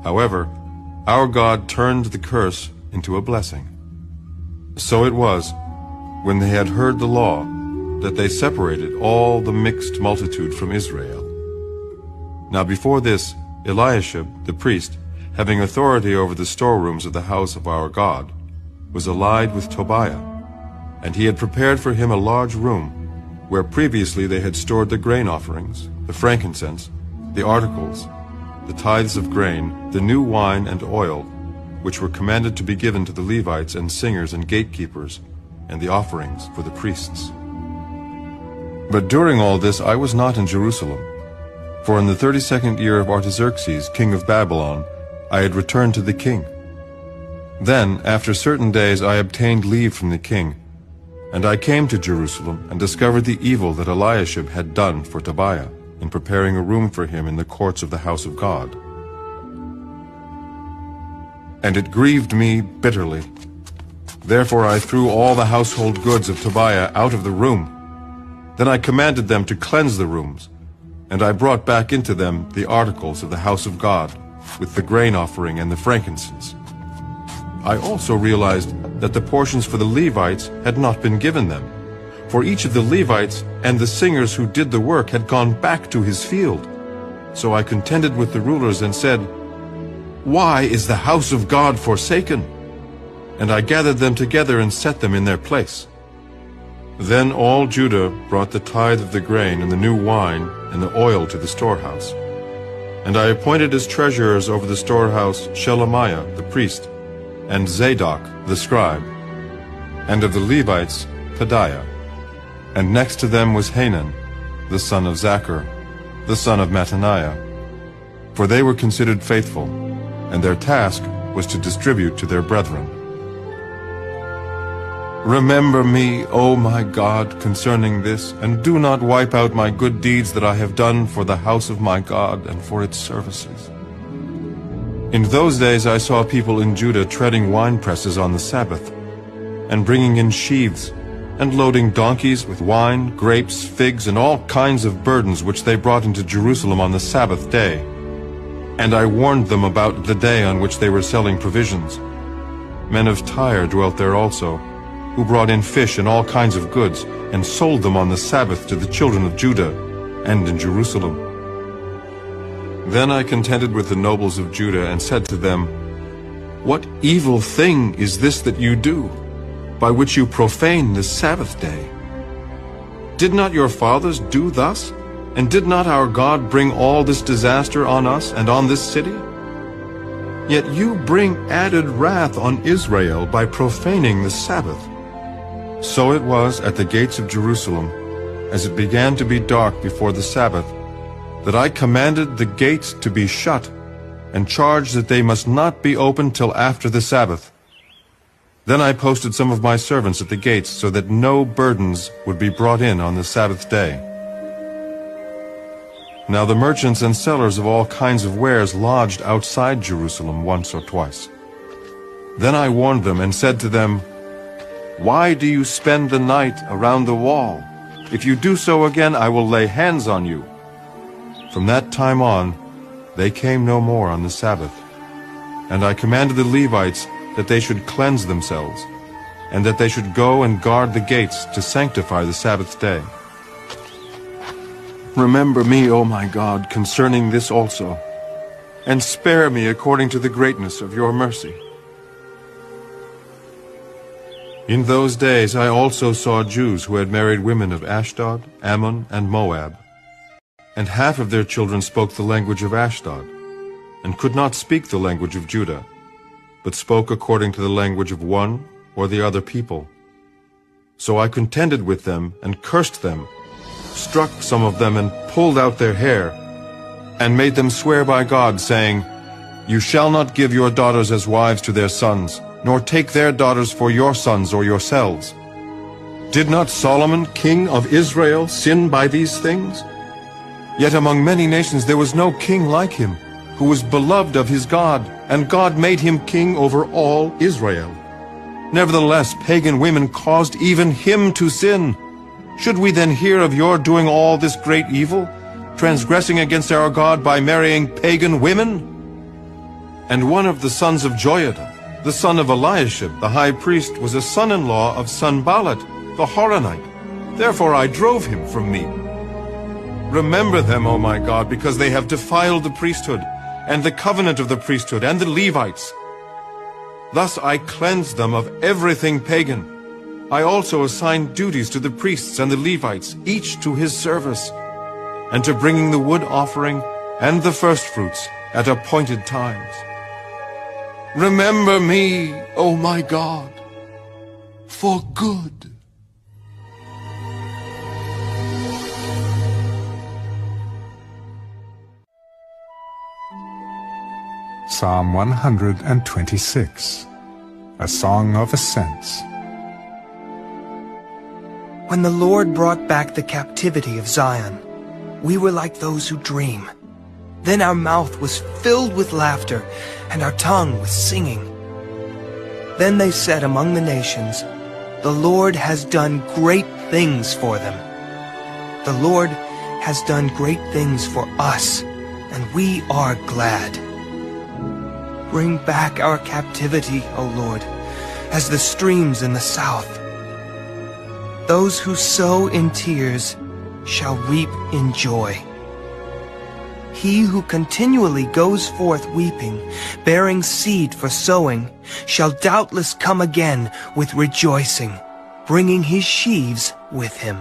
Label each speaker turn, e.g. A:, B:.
A: However, our God turned the curse into a blessing. So it was, when they had heard the law, that they separated all the mixed multitude from Israel. Now before this, Eliashib, the priest, having authority over the storerooms of the house of our God, was allied with Tobiah, and he had prepared for him a large room, where previously they had stored the grain offerings, the frankincense, the articles, the tithes of grain, the new wine and oil, which were commanded to be given to the Levites and singers and gatekeepers, and the offerings for the priests. But during all this I was not in Jerusalem, for in the 32nd year of Artaxerxes, king of Babylon, I had returned to the king. Then, after certain days, I obtained leave from the king, and I came to Jerusalem and discovered the evil that Eliashib had done for Tobiah in preparing a room for him in the courts of the house of God. And it grieved me bitterly. Therefore I threw all the household goods of Tobiah out of the room. Then I commanded them to cleanse the rooms, and I brought back into them the articles of the house of God, with the grain offering and the frankincense. I also realized that the portions for the Levites had not been given them, for each of the Levites and the singers who did the work had gone back to his field. So I contended with the rulers and said, "Why is the house of God forsaken?" And I gathered them together and set them in their place. Then all Judah brought the tithe of the grain and the new wine and the oil to the storehouse. And I appointed as treasurers over the storehouse Shelemiah the priest, and Zadok the scribe, and of the Levites Pedaiah. And next to them was Hanan, the son of Zachar, the son of Mattaniah. For they were considered faithful, and their task was to distribute to their brethren. Remember me, O my God, concerning this, and do not wipe out my good deeds that I have done for the house of my God and for its services. In those days I saw people in Judah treading wine presses on the Sabbath, and bringing in sheaves, and loading donkeys with wine, grapes, figs, and all kinds of burdens which they brought into Jerusalem on the Sabbath day. And I warned them about the day on which they were selling provisions. Men of Tyre dwelt there also, who brought in fish and all kinds of goods, and sold them on the Sabbath to the children of Judah, and in Jerusalem. Then I contended with the nobles of Judah, and said to them, "What evil thing is this that you do, by which you profane the Sabbath day? Did not your fathers do thus? And did not our God bring all this disaster on us and on this city? Yet you bring added wrath on Israel by profaning the Sabbath." So it was at the gates of Jerusalem, as it began to be dark before the Sabbath, that I commanded the gates to be shut, and charged that they must not be opened till after the Sabbath. Then I posted some of my servants at the gates, so that no burdens would be brought in on the Sabbath day. Now the merchants and sellers of all kinds of wares lodged outside Jerusalem once or twice. Then I warned them and said to them, "Why do you spend the night around the wall? If you do so again, I will lay hands on you." From that time on, they came no more on the Sabbath. And I commanded the Levites that they should cleanse themselves, and that they should go and guard the gates to sanctify the Sabbath day. Remember me, O my God, concerning this also, and spare me according to the greatness of your mercy. In those days I also saw Jews who had married women of Ashdod, Ammon, and Moab. And half of their children spoke the language of Ashdod, and could not speak the language of Judah, but spoke according to the language of one or the other people. So I contended with them and cursed them, struck some of them and pulled out their hair, and made them swear by God, saying, "You shall not give your daughters as wives to their sons, nor take their daughters for your sons or yourselves. Did not Solomon, king of Israel, sin by these things? Yet among many nations there was no king like him, who was beloved of his God, and God made him king over all Israel. Nevertheless, pagan women caused even him to sin. Should we then hear of your doing all this great evil, transgressing against our God by marrying pagan women?" And one of the sons of Joiada, the son of Eliashib, the high priest, was a son-in-law of Sanballat, the Horonite. Therefore I drove him from me. Remember them, O my God, because they have defiled the priesthood, and the covenant of the priesthood, and the Levites. Thus I cleansed them of everything pagan. I also assigned duties to the priests and the Levites, each to his service, and to bringing the wood offering and the firstfruits at appointed times. Remember me, O my God, for good.
B: Psalm 126, a Song of Ascents.
C: When the Lord brought back the captivity of Zion, we were like those who dream. Then our mouth was filled with laughter, and our tongue with singing. Then they said among the nations, "The Lord has done great things for them. The Lord has done great things for us, and we are glad." Bring back our captivity, O Lord, as the streams in the south. Those who sow in tears shall reap in joy. He who continually goes forth weeping, bearing seed for sowing, shall doubtless come again with rejoicing, bringing his sheaves with him.